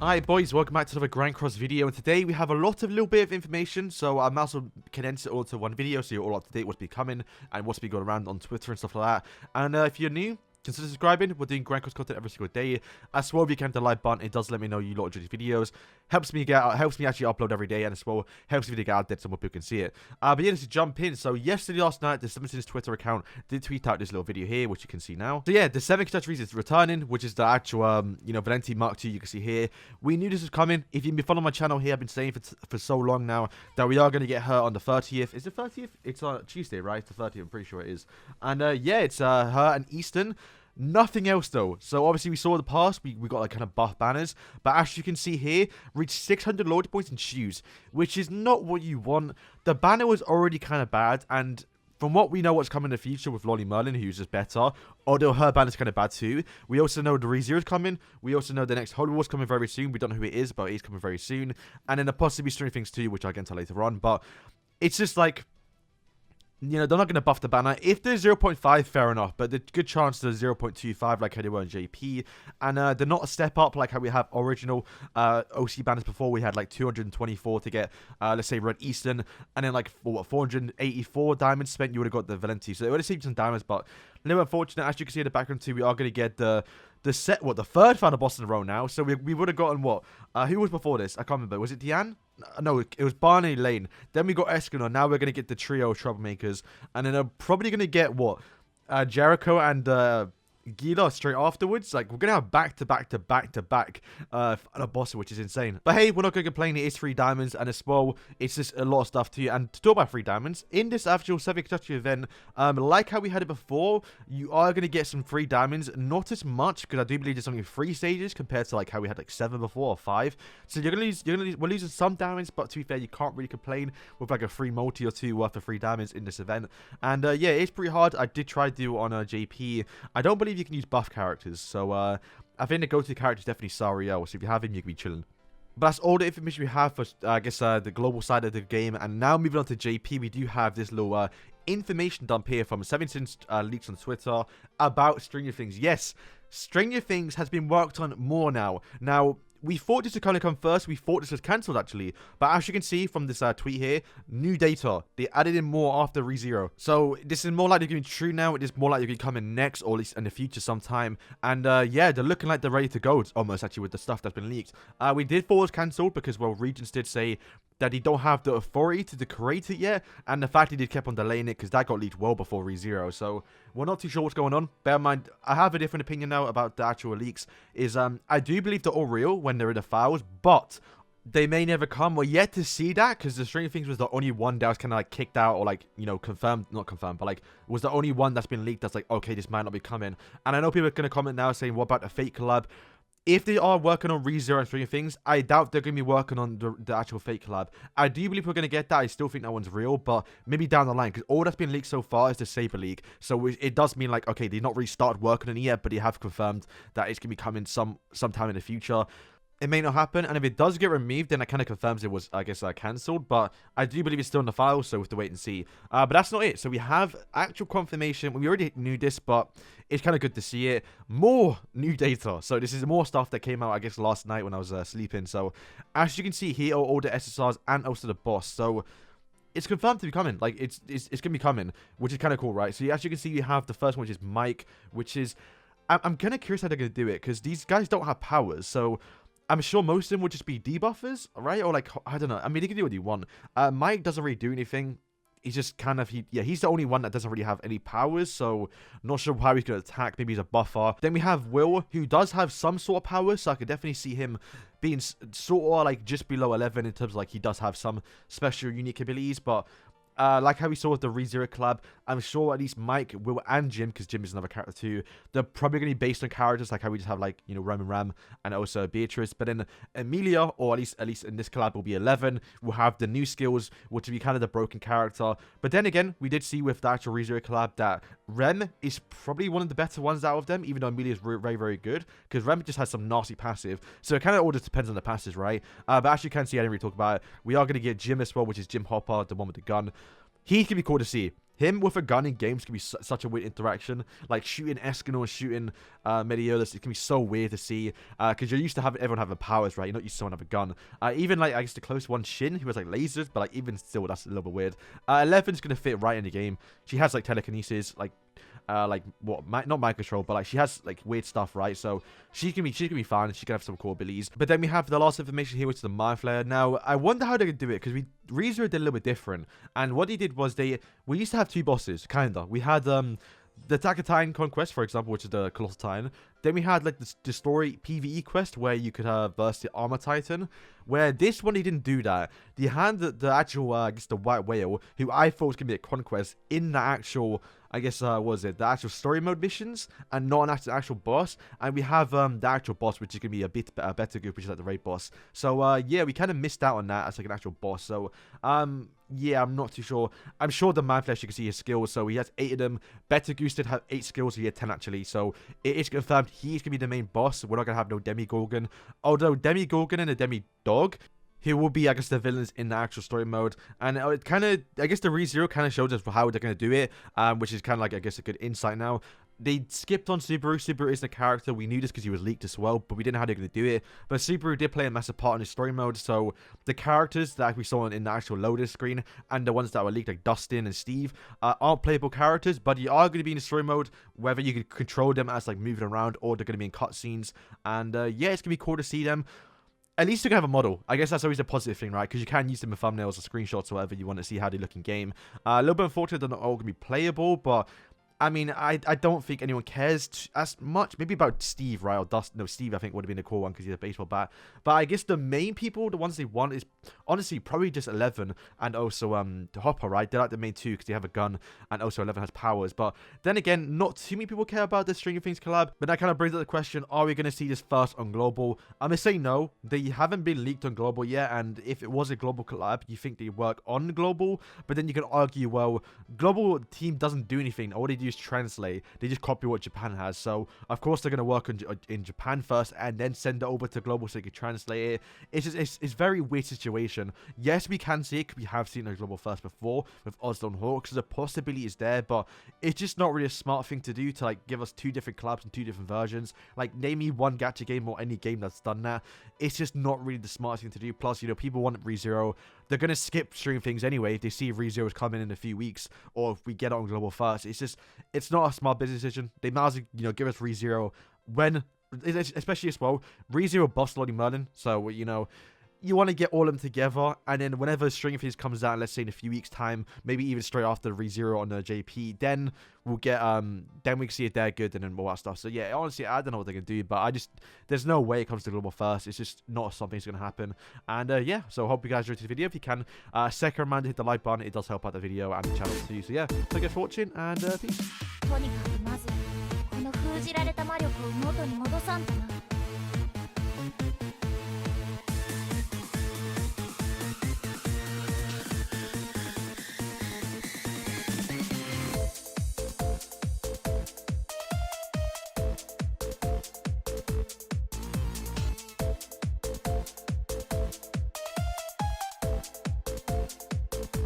Alright boys, welcome back to another Grind Cross video, and today we have a little bit of information, so I might as well condense it all into one video so you're all up to date what's been coming and what's been going around on Twitter and stuff like that. And if you're new, consider subscribing. We're doing Grind Cross content every single day. As well, if you can hit the like button, it does let me know you lot enjoy these videos. Helps me actually upload every day, and as well helps the video get out there so more people can see it. But yeah, let's jump in. So yesterday, last night, the 17's Twitter account did tweet out this little video here, which you can see now. So yeah, the 7 catastrophes is returning, which is the actual Valenti Mark II you can see here. We knew this was coming. If you've been following my channel here, I've been saying for so long now that we are going to get her on the 30th. Is it 30th? It's Tuesday, right? The 30th, I'm pretty sure it is. And yeah, it's her and Easton. Nothing else though. So obviously we saw in the past we got like kind of buff banners, but as you can see here, reached 600 loyalty points in shoes, which is not what you want. The banner was already kind of bad, and from what we know what's coming in the future with Lolly Merlin, who's just better, although her banner's kind of bad too. We also know the ReZero is coming. We also know the next Holy War's coming very soon. We don't know who it is, but it is coming very soon. And then the possibly Stranger Things too, which I'll get into later on. But it's just like, you know, they're not going to buff the banner. If they're 0.5, fair enough. But the good chance they're 0.25 like how they were in JP. And they're not a step up like how we have original OC banners before. We had like 224 to get, let's say, Red Eastern. And then like, what, 484 diamonds spent, you would have got the Valenti. So it would have saved some diamonds. But a little unfortunate. As you can see in the background too, we are going to get the third final boss in a row now. So we would have gotten what? Who was before this? I can't remember. Was it Deanne? No, it was Barney Lane. Then we got Escanor. Now we're going to get the trio of troublemakers. And then I'm probably going to get what? Jericho and Gila straight afterwards. Like, we're going to have back-to-back boss, which is insane. But hey, we're not going to complain. It is 3 diamonds, and as well, it's just a lot of stuff too. And to talk about 3 diamonds, in this actual 7 catastrophe event, like how we had it before, you are going to get some free diamonds. Not as much, because I do believe there's only 3 stages compared to like how we had like 7 before, or 5. So you're going to lose, we're losing some diamonds, but to be fair, you can't really complain with like a free multi or 2 worth of free diamonds in this event. And yeah, it's pretty hard. I did try to do it on JP. I don't believe you can use buff characters, so I think the go-to character is definitely Sariel, so if you have him, you can be chilling. But that's all the information we have for, I guess, the global side of the game. And now moving on to JP, we do have this little information dump here from 17 leaks on Twitter about Stranger Things. Yes, Stranger Things has been worked on more now. Now, we thought this would kind of come first. We thought this was cancelled, actually. But as you can see from this tweet here, new data. They added in more after ReZero. So this is more likely going to be true now. It is more likely going to be coming next, or at least in the future sometime. And yeah, they're looking like they're ready to go. It's almost, actually, with the stuff that's been leaked. We did thought it was cancelled because, well, Regents did say that they don't have the authority to create it yet. And the fact that they kept on delaying it because that got leaked well before ReZero. So we're not too sure what's going on. Bear in mind, I have a different opinion now about the actual leaks. I do believe they're all real when they're in the files, but they may never come. We're yet to see that because the Stranger Things was the only one that was kind of like kicked out or like, you know, confirmed, not confirmed, but like was the only one that's been leaked that's like, okay, this might not be coming. And I know people are going to comment now saying, what about the fake collab? If they are working on ReZero and Stranger Things, I doubt they're going to be working on the actual fake collab. I do believe we're going to get that. I still think that one's real, but maybe down the line, because all that's been leaked so far is the Saber League. So it does mean like, okay, they've not really started working on it yet, but they have confirmed that it's going to be coming sometime in the future. It may not happen, and if it does get removed, then it kind of confirms it was, I guess, cancelled. But I do believe it's still in the file, so we have to wait and see. But that's not it. So we have actual confirmation. We already knew this, but it's kind of good to see it. More new data. So this is more stuff that came out, I guess, last night when I was sleeping. So as you can see here are all the SSRs and also the boss. So it's confirmed to be coming. Like, it's going to be coming, which is kind of cool, right? So as you can see, you have the first one, which is Mike, which is... I'm kind of curious how they're going to do it, because these guys don't have powers, so... I'm sure most of them would just be debuffers, right? Or like, I don't know. I mean, they can do what they want. Mike doesn't really do anything. He's just kind of, he's the only one that doesn't really have any powers, so not sure how he could attack. Maybe he's a buffer. Then we have Will, who does have some sort of power, so I could definitely see him being sort of like just below 11 in terms of like he does have some special unique abilities, but... like how we saw with the ReZero collab, I'm sure at least Mike, Will, and Jim, because Jim is another character too, they're probably going to be based on characters like how we just have like, you know, Roman Ram and also Beatrice. But then Amelia, or at least in this collab, will be 11. We'll have the new skills, which will be kind of the broken character. But then again, we did see with the actual ReZero collab that Rem is probably one of the better ones out of them, even though Amelia is very, very good, because Rem just has some nasty passive. So it kind of all just depends on the passives, right? But as you can see, I didn't really talk about it. We are going to get Jim as well, which is Jim Hopper, the one with the gun. He's going to be cool to see. him with a gun in games can be such a weird interaction. Like shooting Escanor, shooting Meteorus, it can be so weird to see. Because you're used to having everyone having powers, right? You're not used to someone have a gun. Even like, I guess the close one, Shin, who has like lasers, but like even still, that's a little bit weird. 11's gonna fit right in the game. She has like telekinesis, like what, not mind control, but like she has like weird stuff, right? So she can be fine. She can have some cool abilities. But then we have the last information here, which is the Mind Flayer. Now I wonder how they're gonna do it, because ReZero did a little bit different, and what he did was we used to have two bosses, kinda. We had the Attack of Titan Conquest, for example, which is the Colossal Titan. Then we had like the story PvE quest where you could verse the Armor Titan. Where this one he didn't do that. They had the actual I guess the White Whale, who I thought was gonna be a conquest in the actual, I guess what was it, the actual story mode missions, and not an actual boss. And we have the actual boss, which is gonna be a bit better group, which is like the raid boss. So yeah, we kind of missed out on that as like an actual boss. So yeah, I'm not too sure. I'm sure the Man Flesh, you can see his skills. So he has 8 of them. Better Goose did have 8 skills. He had 10 actually. So it is confirmed he's gonna be the main boss. We're not gonna have no Demigorgon. Although Demigorgon and a Demidog, he will be, I guess, the villains in the actual story mode. And it kind of, I guess the ReZero kind of shows us how they're going to do it, which is kind of like, I guess, a good insight now. They skipped on Subaru. Subaru is the character. We knew this because he was leaked as well, but we didn't know how they're going to do it. But Subaru did play a massive part in the story mode, so the characters that we saw in the actual loader screen and the ones that were leaked, like Dustin and Steve, aren't playable characters, but you are going to be in the story mode, whether you can control them as like moving around or they're going to be in cutscenes. And yeah, it's going to be cool to see them. At least you can have a model. I guess that's always a positive thing, right? Because you can use them in thumbnails or screenshots or whatever you want to see how they look in game. A little bit unfortunate they're not all going to be playable, but I mean, I don't think anyone cares as much. Maybe about Steve, right? Or Dustin. No, Steve, I think, would have been a cool one because he's a baseball bat. But I guess the main people, the ones they want, is honestly probably just 11 and also Hopper, right? They're like the main two because they have a gun and also 11 has powers. But then again, not too many people care about the Stranger Things collab. But that kind of brings up the question, are we going to see this first on Global? I'm going to say no. They haven't been leaked on Global yet. And if it was a Global collab, you think they work on Global. But then you can argue, well, Global team doesn't do anything. All they do is translate. They just copy what Japan has. So of course they're going to work in Japan first and then send it over to Global so they can translate it. It's just it's very weird situation. Yes, we can see it. We have seen a Global first before with Oslo and Hawks. So the possibility is there, but it's just not really a smart thing to do to like give us 2 different collabs and 2 different versions. Like name me one gacha game or any game that's done that. It's just not really the smartest thing to do. Plus, you know, people want ReZero. They're going to skip Stranger Things anyway if they see ReZero's coming in a few weeks, or if we get it on Global first. It's not a smart business decision. They might as well, you know, give us ReZero when, especially as well, ReZero boss Lottie Merlin. So, you know, you want to get all of them together, and then whenever Stranger Things comes out, let's say in a few weeks' time, maybe even straight after ReZero on the JP, then we'll get then we can see if they're good and then all that stuff. So yeah, honestly, I don't know what they're gonna do, but there's no way it comes to Global first. It's just not something that's gonna happen. And yeah, so I hope you guys enjoyed this video. If you can, second reminder, hit the like button. It does help out the video and the channel too. So yeah, thank you guys for watching, and peace.